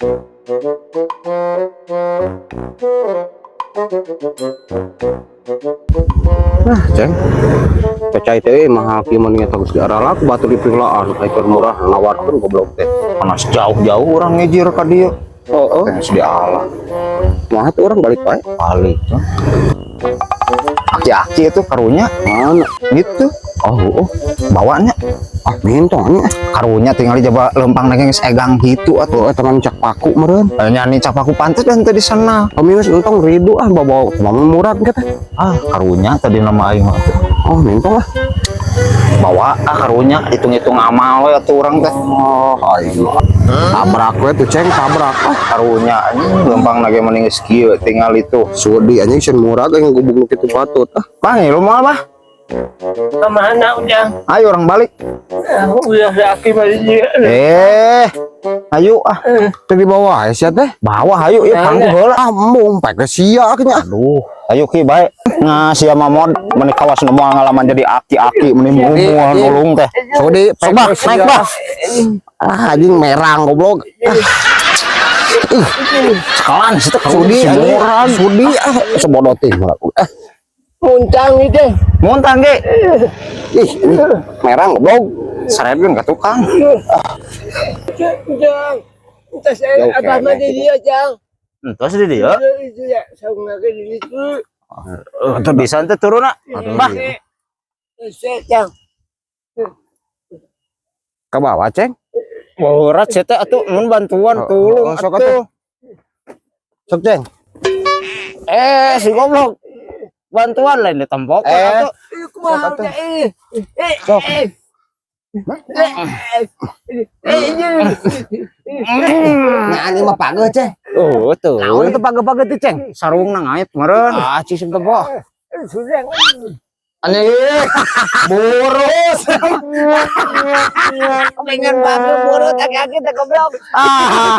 Nah, Ceng. Pecah itu mahal kieu nya terus diaralak batu di pilaan kayak murah nawarkeun goblok teh. Panas jauh-jauh orang ngejir ka dieu. Oh, Teh di Allah. mah tuh orang balik bae. Balik tuh. Aki-aki itu karunya Mana? gitu. Oh, Bawanya ah bintangnya. karunya tinggal dicoba lempang nage geus egang gitu atuh. Teman cak paku meureun. Nyanyi capaku pantes dan tadi sana. Kami entong ridu ah bawa mama murad kita. Ah, karunya tadi nama aing mah tuh. Oh, bintang lah. Bawa karunya hitung-hitung amal we atuh urang teh. Oh, ayo. Tabrak we tuh Ceng, tabrak. Ah, Karunya anjing lempang nage mending geus kieu tinggal itu. sudi anjing sieun murad yang gubuk kitu patut. Ah, Bang, lu mau apa? Kemana udah? Ayo orang balik. Udah sakit masih. Ayo ah. teh di bawah ya sia teh. Bawa ayo ya pangku heula. Ah, mumpek ke sia nya. Aduh, ayo ki bae. Nah, sia mamod meni kawas moal ngalaman jadi aki-aki meni mual nulung teh. Sudi, Sok bah, naik bah. Ah, anjing merang goblok. Sekalan situ Sudi anjing. Sudi ah sebodoh teh. Muntang itu. Muntang ge. Ih, ini merang goblok. Sarebeun ka tukang. Jang. Entah saya apa mah dia jang. Terus di dia. Itu ya, saya nggak ke itu. Teu bisa teh turun ah. Bah. Saya jang. Ke bawah, Ceng. Ora cete atuh mun bantuan tulung sok atuh. Sok, Ceng. Si goblok. Bantuan lain ditempok atuh. Kumaha teh? Sok. Nah, ini mah pageuh, Ceng. Oh, tuh. Naon teh pageuh-pageuh teh, Ceng? Sarung nang ngait meureun. Ah, cisem teh boh. Sudah. Aneh. Boros. Pengen banget burut kaki-kaki teh goblok. Ah.